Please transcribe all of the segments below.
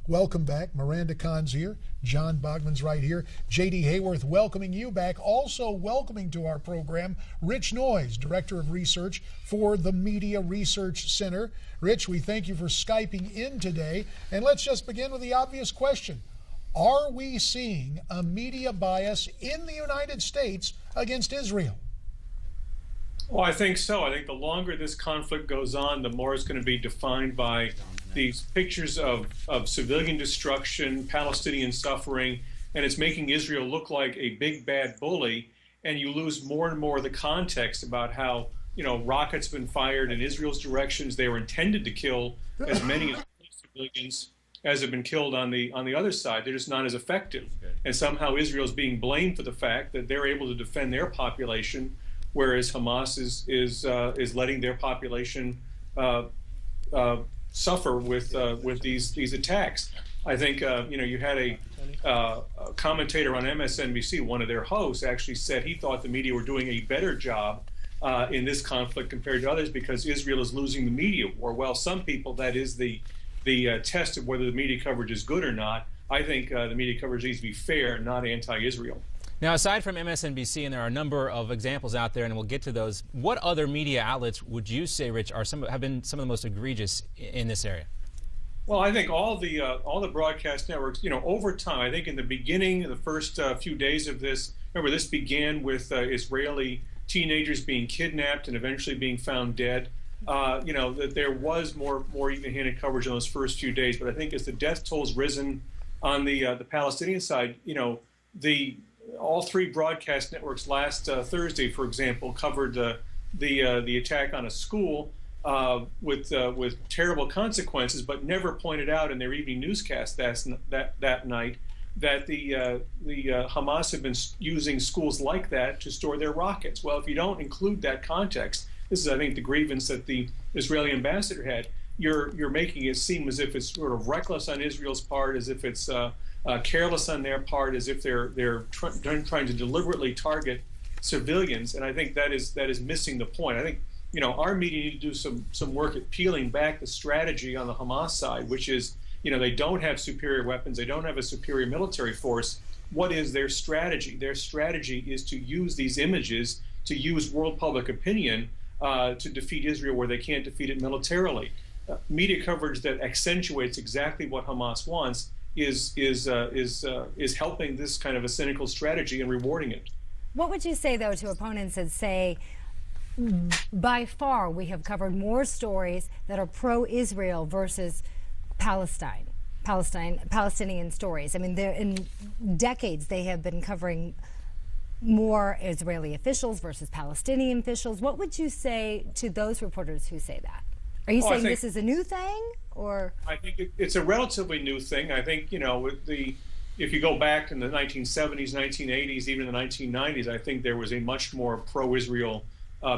Welcome back. Miranda Kahn's here. John Bogman's right here. J.D. Hayworth welcoming you back. Also welcoming to our program, Rich Noyes, Director of Research for the Media Research Center. Rich, we thank you for Skyping in today. And let's just begin with the obvious question. Are we seeing a media bias in the United States against Israel? Well, I think so. I think the longer this conflict goes on, the more it's going to be defined by these pictures of civilian destruction, Palestinian suffering, and it's making Israel look like a big bad bully. And you lose more and more of the context about how, rockets have been fired in Israel's directions. They were intended to kill as many civilians as have been killed on the other side. They're just not as effective. And somehow Israel's being blamed for the fact that they're able to defend their population, whereas Hamas is letting their population suffer with these attacks. I think you had a commentator on MSNBC, one of their hosts, actually said he thought the media were doing a better job in this conflict compared to others because Israel is losing the media war. Well, some people, that is the test of whether the media coverage is good or not. I think the media coverage needs to be fair, not anti-Israel. Now, aside from MSNBC, and there are a number of examples out there, and we'll get to those, what other media outlets would you say, Rich, have been some of the most egregious in this area? Well, I think all the broadcast networks, over time, I think in the beginning, the first few days of this, remember this began with Israeli teenagers being kidnapped and eventually being found dead. That there was more even-handed coverage in those first few days. But I think as the death toll's risen on the Palestinian side, all three broadcast networks last Thursday, for example, covered the attack on a school with terrible consequences, but never pointed out in their evening newscast that night that the Hamas have been using schools like that to store their rockets. Well, if you don't include that context, this is, I think, the grievance that the Israeli ambassador had. You're making it seem as if it's sort of reckless on Israel's part, as if it's careless on their part, as if they're trying to deliberately target civilians. And I think that is missing the point. I think our media need to do some work at peeling back the strategy on the Hamas side, which is they don't have superior weapons, they don't have a superior military force. What is their strategy? Their strategy is to use these images, to use world public opinion to defeat Israel where they can't defeat it militarily. Media coverage that accentuates exactly what Hamas wants is helping this kind of a cynical strategy and rewarding it. What would you say, though, to opponents that say, by far, we have covered more stories that are pro-Israel versus Palestinian stories? I mean, in decades, they have been covering more Israeli officials versus Palestinian officials. What would you say to those reporters who say that? Are you saying this is a new thing, or? I think it's a relatively new thing. I think, if you go back in the 1970s, 1980s, even the 1990s, I think there was a much more pro-Israel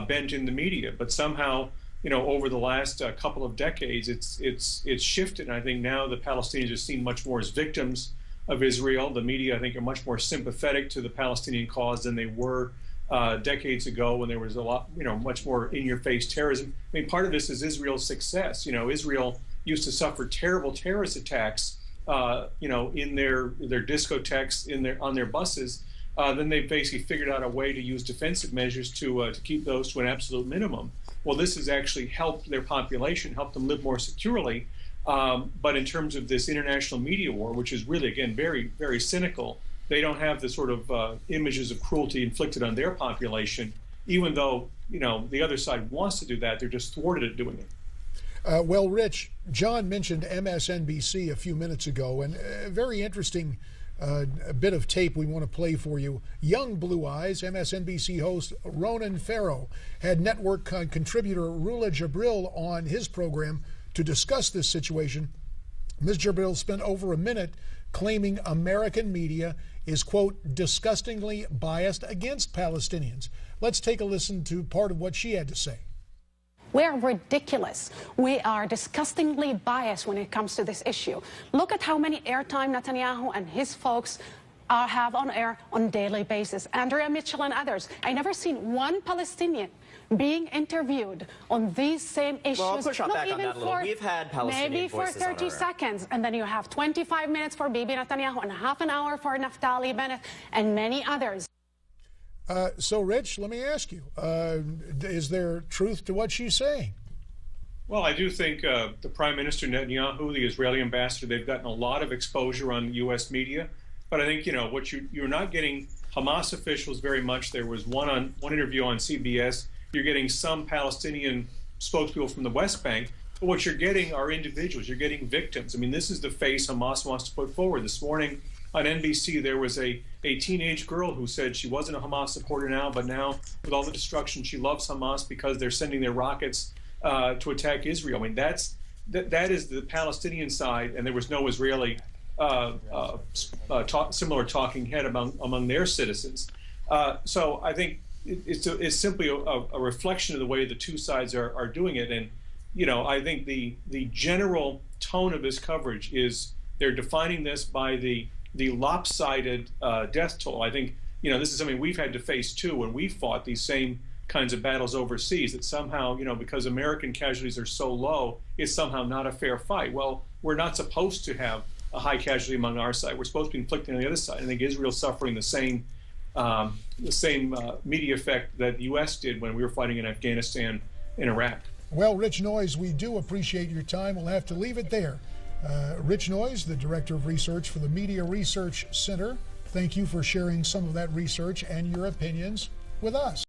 bent in the media. But somehow, over the last couple of decades, it's shifted. And I think now the Palestinians are seen much more as victims of Israel. The media, I think, are much more sympathetic to the Palestinian cause than they were decades ago when there was a lot, much more in-your-face terrorism. I mean, part of this is Israel's success. Israel used to suffer terrible terrorist attacks, in their discotheques, on their buses. Then they basically figured out a way to use defensive measures to keep those to an absolute minimum. Well, this has actually helped their population, helped them live more securely. But in terms of this international media war, which is really, again, very, very cynical, they don't have the sort of images of cruelty inflicted on their population, even though, the other side wants to do that. They're just thwarted at doing it. Well, Rich, John mentioned MSNBC a few minutes ago, and a very interesting bit of tape we want to play for you. Young Blue Eyes, MSNBC host Ronan Farrow had network contributor Rula Jabril on his program to discuss this situation. Ms. Jabril spent over a minute claiming American media is, quote, disgustingly biased against Palestinians. Let's take a listen to part of what she had to say. We're ridiculous. We are disgustingly biased when it comes to this issue. Look at how many airtime Netanyahu and his folks have on air on a daily basis. Andrea Mitchell and others. I never seen one Palestinian being interviewed on these same issues. Well, I'll push not back on even that a little. for We've had Palestinian maybe for voices on 30 our seconds, and then you have 25 minutes for Bibi Netanyahu and half an hour for Naftali Bennett and many others. So, Rich, let me ask you, is there truth to what she's saying? Well, I do think the Prime Minister Netanyahu, the Israeli ambassador, they've gotten a lot of exposure on U.S. media. But I think, you know, what you're not getting Hamas officials very much. There was one interview on CBS. You're getting some Palestinian spokespeople from the West Bank. But what you're getting are individuals. You're getting victims. I mean, this is the face Hamas wants to put forward. This morning on NBC, there was a teenage girl who said she wasn't a Hamas supporter now, but now with all the destruction, she loves Hamas because they're sending their rockets to attack Israel. I mean, that is the Palestinian side, and there was no Israeli similar talking head among their citizens. So I think it's simply a reflection of the way the two sides are doing it. And, you know, I think the general tone of this coverage is they're defining this by the lopsided death toll. I think, you know, this is something we've had to face too when we fought these same kinds of battles overseas, that somehow, you know, because American casualties are so low, it's somehow not a fair fight. Well, we're not supposed to have a high casualty among our side. We're supposed to be inflicting on the other side. I think Israel's suffering the same media effect that the U.S. did when we were fighting in Afghanistan and Iraq. Well, Rich Noyes, we do appreciate your time. We'll have to leave it there. Rich Noyes, the Director of Research for the Media Research Center, thank you for sharing some of that research and your opinions with us.